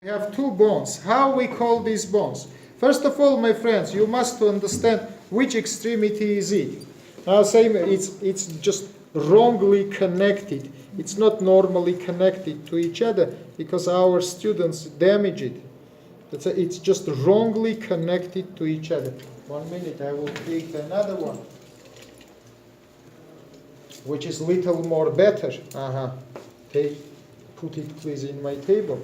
We have two bones. How we call these bones? First of all, my friends, you must understand which extremity is it. Now, say it's just wrongly connected. It's not normally connected to each other because our students damage it. It's just wrongly connected to each other. 1 minute, I will create another one, which is little more better. Put it please in my table.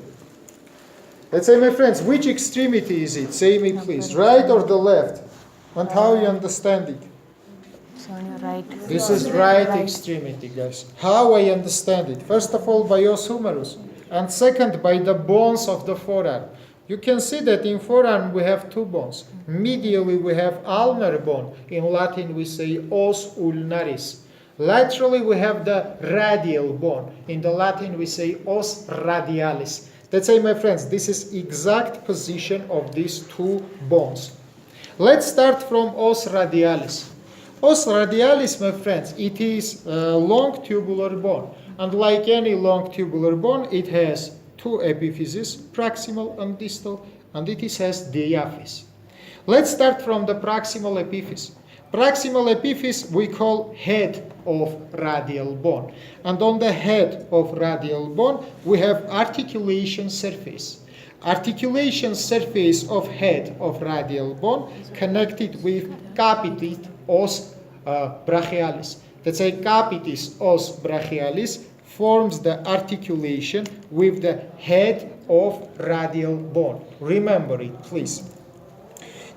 Let's say, my friends, which extremity is it? Say me please, right or the left? And how you understand it? It's on your right. This is right extremity, guys. How I understand it? First of all, by os humerus, and second, by the bones of the forearm. You can see that in forearm we have two bones. Medially we have ulnar bone. In Latin we say os ulnaris. Laterally we have the radial bone. In the Latin we say os radialis. Let's say, my friends, this is exact position of these two bones. Let's start from os radialis. Os radialis, my friends, it is a long tubular bone. And like any long tubular bone, it has two epiphyses, proximal and distal, and it has diaphysis. Let's start from the proximal epiphyse. Proximal epiphyse we call head of radial bone. And on the head of radial bone, we have articulation surface. Articulation surface of head of radial bone connected with capitis os brachialis. Let's say capitis os brachialis forms the articulation with the head of radial bone. Remember it, please.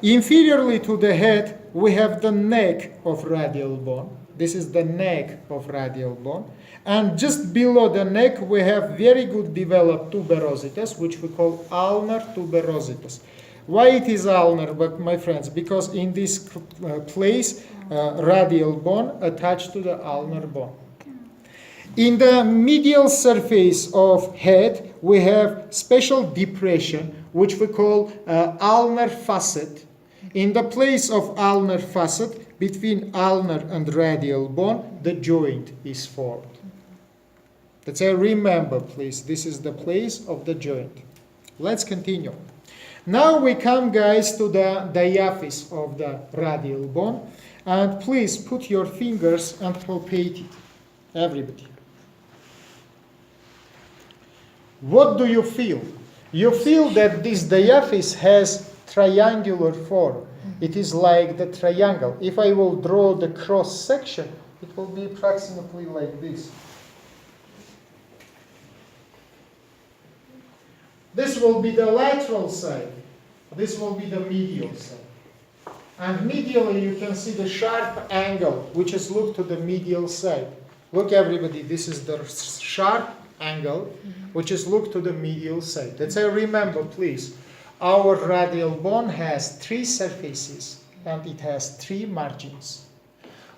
Inferiorly to the head, we have the neck of radial bone. This is the neck of radial bone. And just below the neck, we have very good developed tuberositas, which we call ulnar tuberositas. Why it is ulnar, but my friends? Because in this place, radial bone attached to the ulnar bone. In the medial surface of head, we have special depression, which we call ulnar facet. In the place of ulnar facet, between ulnar and radial bone, the joint is formed. Let's say, remember, please, this is the place of the joint. Let's continue. Now we come, guys, to the diaphysis of the radial bone. And please put your fingers and palpate it, everybody. What do you feel? You feel that this diaphysis has triangular form. It is like the triangle. If I will draw the cross section, it will be approximately like this. This will be the lateral side. This will be the medial side. And medially you can see the sharp angle, which is look to the medial side. Look, everybody, this is the sharp angle, which is look to the medial side. Let's say, remember, please, our radial bone has three surfaces and it has three margins.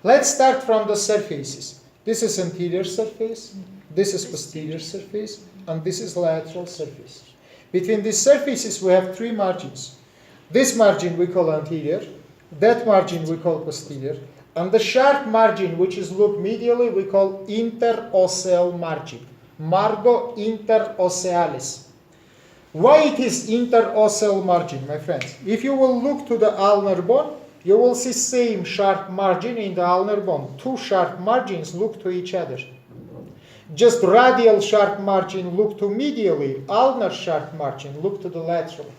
Let's start from the surfaces. This is anterior surface, this is posterior surface, and this is lateral surface. Between these surfaces we have three margins. This margin we call anterior, that margin we call posterior, and the sharp margin, which is look medially, we call interosseal margin. Margo interossealis. Why it is interosseal margin, my friends? If you will look to the ulnar bone, you will see same sharp margin in the ulnar bone. Two sharp margins look to each other. Just radial sharp margin look to medially, ulnar sharp margin look to the lateral.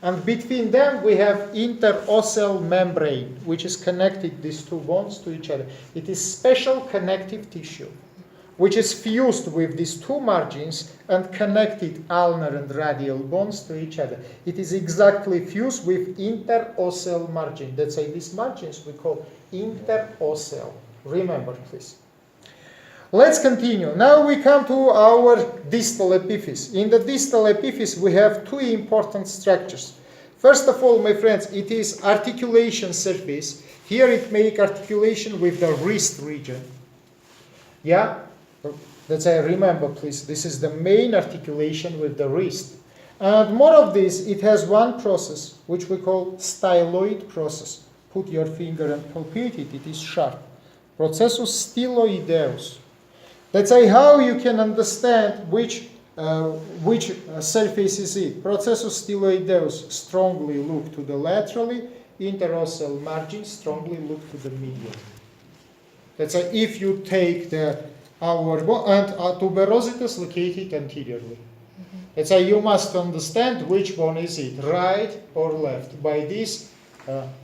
And between them we have interosseal membrane, which is connected these two bones to each other. It is special connective tissue, which is fused with these two margins and connected ulnar and radial bones to each other. It is exactly fused with interosseal margin. That's why these margins we call interosseal. Remember, please. Let's continue. Now we come to our distal epiphyse. In the distal epiphyse we have two important structures. First of all, my friends, it is articulation surface. Here it makes articulation with the wrist region. Yeah? Let's say, remember, please, this is the main articulation with the wrist. And more of this, it has one process, which we call styloid process. Put your finger and palpate it, it is sharp. Processus styloideus. Let's say how you can understand which which surface is it? Processus styloideus strongly look to the laterally, interosseal margin strongly look to the medial. That's why if you take our bone and tuberositas located anteriorly. That's why you must understand which one is it, right or left, by these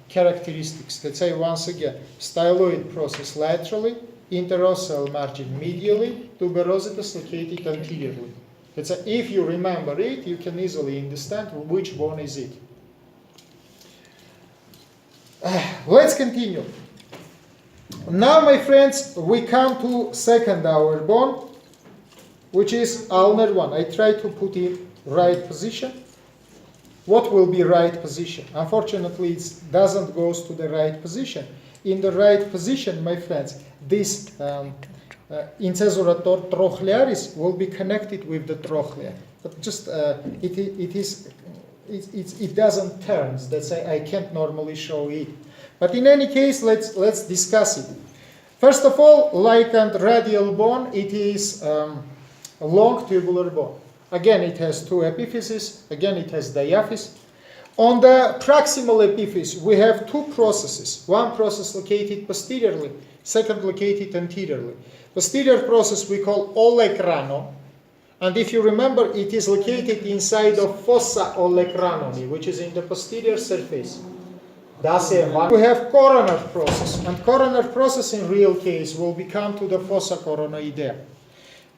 characteristics. Let's say once again, styloid process laterally, interosseal margin medially, tuberositas located anteriorly. Let's say if you remember it, you can easily understand which bone is it. Let's continue. Now, my friends, we come to second our bone, which is ulnar one. I try to put in right position. What will be right position? Unfortunately, it doesn't go to the right position. In the right position, my friends, this incisura trochlearis will be connected with the trochlea. But just it doesn't turn. That's I can't normally show it. But in any case, let's discuss it. First of all, like a radial bone, it is a long tubular bone. Again, it has two epiphyses. Again, it has diaphysis. On the proximal epiphysis, we have two processes. One process located posteriorly, second located anteriorly. Posterior process we call olecrano. And if you remember, it is located inside of fossa olecranoni, which is in the posterior surface. We have coronal process, and coronal process in real case will become to the fossa coronoidea.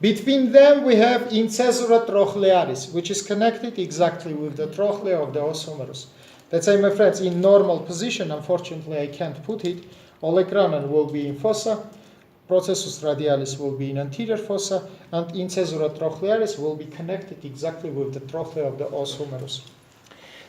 Between them we have incisura trochlearis, which is connected exactly with the trochlea of the os humerus. That's why, my friends, in normal position, unfortunately I can't put it, olecranon will be in fossa, processus radialis will be in anterior fossa, and incisura trochlearis will be connected exactly with the trochlea of the os humerus.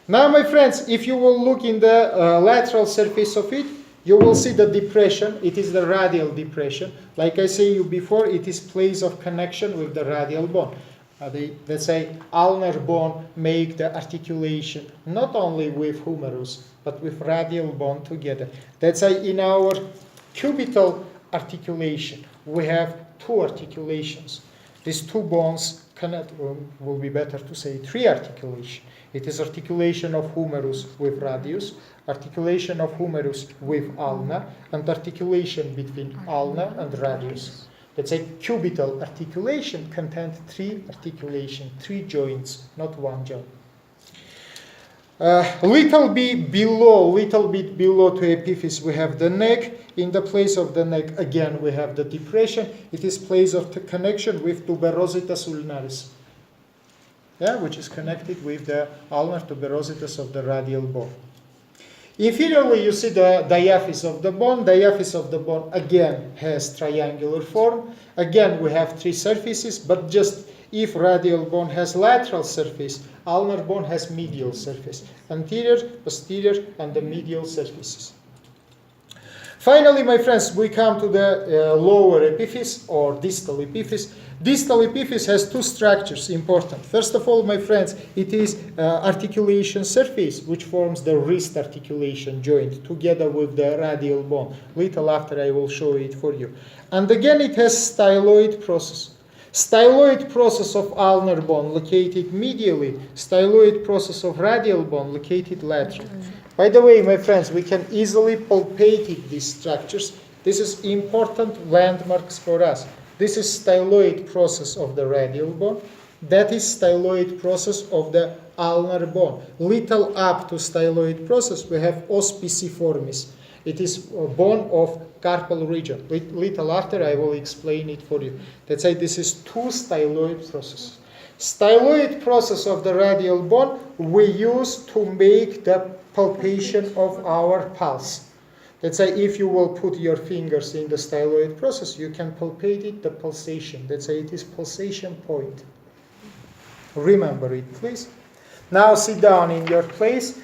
Now, my friends, if you will look in the lateral surface of it, you will see the depression. It is the radial depression. Like I said you before, it is place of connection with the radial bone. Let's say ulnar bone make the articulation not only with humerus, but with radial bone together. That's why in our cubital articulation, we have two articulations. These two bones connect, will be better to say three articulation. It is articulation of humerus with radius, articulation of humerus with ulna, and articulation between ulna and radius. Let's say cubital articulation contains three articulation, three joints, not one joint. Little bit below to epiphysis, we have the neck. In the place of the neck, again, we have the depression. It is place of the connection with tuberositas ulnaris. Which is connected with the ulnar tuberositas of the radial bone. Inferiorly, you see the diaphysis of the bone. Diaphysis of the bone, again, has triangular form. Again, we have three surfaces, but just if radial bone has lateral surface, ulnar bone has medial surface. Anterior, posterior, and the medial surfaces. Finally, my friends, we come to the lower epiphysis or distal epiphysis. Distal epiphysis has two structures important. First of all, my friends, it is articulation surface, which forms the wrist articulation joint together with the radial bone. Little after I will show it for you. And again, it has styloid process. Styloid process of ulnar bone located medially, styloid process of radial bone located laterally. By the way, my friends, we can easily palpate these structures. This is important landmarks for us. This is styloid process of the radial bone. That is styloid process of the ulnar bone. Little up to styloid process, we have os pisiformis. It is a bone of carpal region. Little after, I will explain it for you. Let's say this is two styloid processes. Styloid process of the radial bone we use to make the palpation of our pulse. Let's say if you will put your fingers in the styloid process, you can palpate it, the pulsation. Let's say it is pulsation point. Remember it, please. Now sit down in your place.